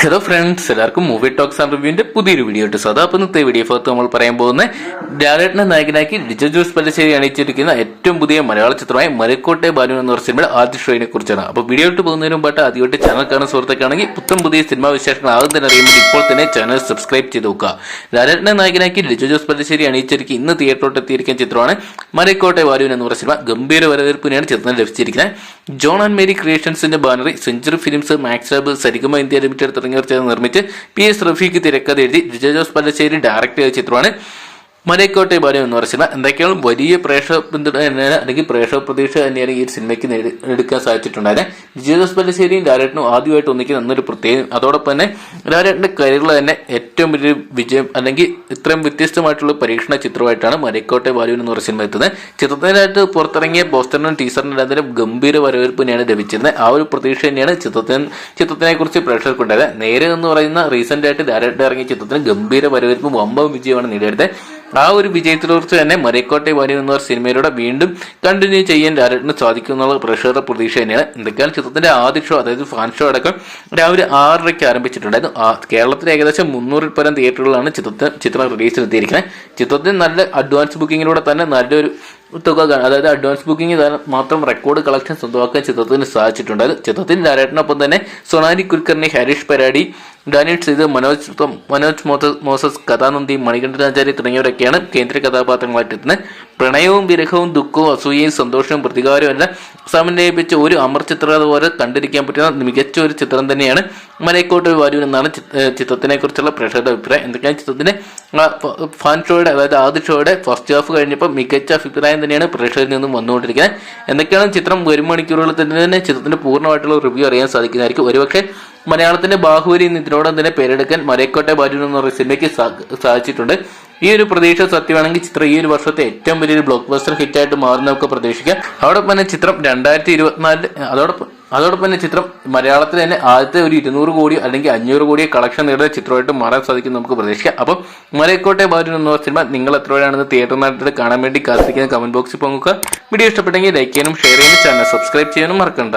Hello friends, എല്ലാവർക്കും movie talks and റിവ്യൂവിന്റെ പുതിയൊരു video ഇട്ട് സദാ. അപ്പം ഇന്നത്തെ വീഡിയോ ഭാഗത്ത് നമ്മൾ പറയാൻ പോകുന്നത് ലാലേട്ടനെ നായകനാക്കി ലിജോ ജോസ് പല്ലിശ്ശേരി അണിയിച്ചിരിക്കുന്ന ഏറ്റവും പുതിയ മലയാള ചിത്രമായ മരക്കോട്ടെ ബാലു എന്ന് പറഞ്ഞ സിനിമയുടെ ആദ്യ ഷോയിനെ കുറിച്ചാണ്. അപ്പോൾ വീഡിയോ ഇട്ട് പോകുന്നതിന് മുമ്പായിട്ട് ആദ്യമായിട്ട് ചാനൽ കാണുന്ന സുഹൃത്തുക്കാണെങ്കിൽ പുത്തം പുതിയ സിനിമാ വിശേഷങ്ങൾ ആദ്യം തന്നെ അറിയുമ്പോൾ ഇപ്പോൾ തന്നെ ചാനൽ സബ്സ്ക്രൈബ് ചെയ്ത് നോക്കുക. ലാലേട്ടനെ നായകനാക്കി ലിജോ ജോസ് പല്ലിശ്ശേരി അണിയിച്ചിരിക്കുന്ന ഇന്ന് തിയേറ്ററിലോട്ട് എത്തിയിരിക്കുന്ന ചിത്രമാണ് മരക്കോട്ടെ ബാലു എന്ന് പറഞ്ഞ സിനിമ. ഗംഭീര വരവേൽപ്പിനെയാണ് ചിത്രം ലഭിച്ചിരിക്കുന്നത്. ജോൺ ആൻഡ് മേരി ക്രിയേഷൻസിന്റെ ബാനറിൽ Century Films, Max Lab, Saregama India Limited തുടങ്ങിയവർ ചേർന്ന് നിർമ്മിച്ച് PS റഫീഖ് തിരക്കഥ എഴുതി ലിജോ ജോസ് പല്ലിശ്ശേരി ഡയറക്ട് ചെയ്ത ചിത്രമാണ് മരക്കോട്ടെ ബാലു എന്ന് പറഞ്ഞ സിനിമ. എന്തൊക്കെയാണ് വലിയ പ്രേക്ഷക പിന്തുണ തന്നെയാണ്, അല്ലെങ്കിൽ പ്രേക്ഷക പ്രതീക്ഷ തന്നെയാണ് ഈ സിനിമയ്ക്ക് എടുക്കാൻ സാധിച്ചിട്ടുണ്ടായത്. ലിജോ ജോസ് പല്ലിശ്ശേരിയും ലാലേട്ടനും ആദ്യമായിട്ട് ഒന്നിക്കുന്ന എന്നൊരു പ്രത്യേകം. അതോടൊപ്പം തന്നെ ലാലേട്ടന്റെ കരിയറിൽ തന്നെ ഏറ്റവും വലിയ വിജയം, അല്ലെങ്കിൽ ഇത്രയും വ്യത്യസ്തമായിട്ടുള്ള പരീക്ഷണ ചിത്രമായിട്ടാണ് മരക്കോട്ടെ ബാലു എന്ന് പറഞ്ഞ സിനിമ എത്തുന്നത്. ചിത്രത്തിനായിട്ട് പുറത്തിറങ്ങിയ പോസ്റ്ററിനും ടീസറിനും അതിലും ഗംഭീര വരവേൽപ്പ് തന്നെയാണ് ലഭിച്ചിരുന്നത്. ആ ഒരു പ്രതീക്ഷ തന്നെയാണ് ചിത്രത്തിനെ കുറിച്ച് പ്രേക്ഷകർക്കുണ്ടായത്. നേരെ എന്ന് പറയുന്ന റീസെന്റ് ആയിട്ട് ലാലേട്ടൻ ഇറങ്ങിയ ചിത്രത്തിന് ഗംഭീര വരവേൽപ്പ് വമ്പൻ വിജയമാണ് നേടിയെടുത്തത്. ആ ഒരു വിജയത്തിലോർത്ത് തന്നെ മരക്കോട്ടെ ബാലു എന്ന സിനിമയിലൂടെ വീണ്ടും കണ്ടിന്യൂ ചെയ്യാൻ ലാലേട്ടന് സാധിക്കും എന്നുള്ള പ്രേക്ഷകരുടെ പ്രതീക്ഷ തന്നെയാണ്. എന്തൊക്കെയാണ് ചിത്രത്തിന്റെ ആദ്യ ഷോ, അതായത് ഫാൻ ഷോ അടക്കം രാവിലെ 6:30 ആരംഭിച്ചിട്ടുണ്ടായിരുന്നു. കേരളത്തിൽ ഏകദേശം 300 പരം തിയേറ്ററുകളാണ് ചിത്രം റിലീസിനെത്തിയിരിക്കുന്നത്. ചിത്രത്തിന് നല്ല അഡ്വാൻസ് ബുക്കിങ്ങിലൂടെ തന്നെ നല്ലൊരു തുക, അതായത് അഡ്വാൻസ് ബുക്കിംഗ് മാത്രം റെക്കോർഡ് കളക്ഷൻ സ്വന്തമാക്കാൻ ചിത്രത്തിന് സാധിച്ചിട്ടുണ്ട്. ചിത്രത്തിൽ ലാലേട്ടനൊപ്പം തന്നെ സൊനാലി കുൽക്കർണി, ഹരീഷ് പരാടി, ഡാനിയൽ സീത്, മനോജ് മോസസ്, കഥാനന്ദി, മണികണ്ഠനാചാരി തുടങ്ങിയവരൊക്കെയാണ് കേന്ദ്ര കഥാപാത്രങ്ങളായിട്ട് എത്തുന്നത്. പ്രണയവും വിരഹവും ദുഃഖവും അസൂയയും സന്തോഷവും പ്രതികാരവും എല്ലാം സമന്വയിപ്പിച്ച് ഒരു അമർ ചിത്രം പോലെ കണ്ടിരിക്കാൻ പറ്റുന്ന മികച്ച ഒരു ചിത്രം തന്നെയാണ് മരക്കോട്ടെ ബാലു എന്നാണ് ചിത്രത്തിനെ കുറിച്ചുള്ള പ്രേക്ഷകരുടെ അഭിപ്രായം. എന്തൊക്കെയാണ് ചിത്രത്തിന്റെ ഫാൻ ഷോയുടെ, അതായത് ആദ്യ ഷോയുടെ ഫസ്റ്റ് ഹാഫ് കഴിഞ്ഞപ്പോൾ മികച്ച അഭിപ്രായം തന്നെയാണ് പ്രേക്ഷകരിൽ നിന്നും വന്നുകൊണ്ടിരിക്കുന്നത്. എന്തൊക്കെയാണ് ചിത്രം വരും മണിക്കൂറുകളിൽ തന്നെ ചിത്രത്തിന്റെ പൂർണ്ണമായിട്ടുള്ള റിവ്യൂ അറിയാൻ സാധിക്കുന്നതായിരിക്കും. ഒരുപക്ഷെ മലയാളത്തിന്റെ ബാഹുബലി ഇതിനോടൊപ്പം തന്നെ പേരെടുക്കാൻ മരക്കോട്ടെ ബാലു എന്ന് പറയുന്ന സിനിമയ്ക്ക് സാധിച്ചിട്ടുണ്ട്. ഈ ഒരു പ്രതീക്ഷ സത്യമാണെങ്കിൽ ചിത്രം ഈ ഒരു വർഷത്തെ ഏറ്റവും വലിയൊരു ബ്ലോക്ക് ബസ്റ്റർ ഹിറ്റായിട്ട് മാറുന്നതൊക്കെ പ്രതീക്ഷിക്കാം. അതോടൊപ്പം തന്നെ ചിത്രം 2024 അതോടൊപ്പം തന്നെ ചിത്രം മലയാളത്തിൽ തന്നെ ആദ്യത്തെ ഒരു 200 കോടി അല്ലെങ്കിൽ 500 കോടിയെ കളക്ഷൻ നേടുന്ന ചിത്രമായിട്ട് മാറാൻ സാധിക്കും നമുക്ക് പ്രതീക്ഷിക്കാം. അപ്പം മരക്കോട്ടെ ബാലു എന്ന് പറഞ്ഞ സിനിമ നിങ്ങൾ എത്ര വരെയാണെന്ന് തിയേറ്ററിനായിട്ട് കാണാൻ വേണ്ടി കാത്തിരിക്കുന്ന കമന്റ് ബോക്സിൽ പങ്കുക. വീഡിയോ ഇഷ്ടപ്പെട്ടെങ്കിൽ ലൈക്ക് ചെയ്യാനും ഷെയർ ചെയ്യാനും ചാനൽ സബ്സ്ക്രൈബ് ചെയ്യാനും മറക്കണ്ട.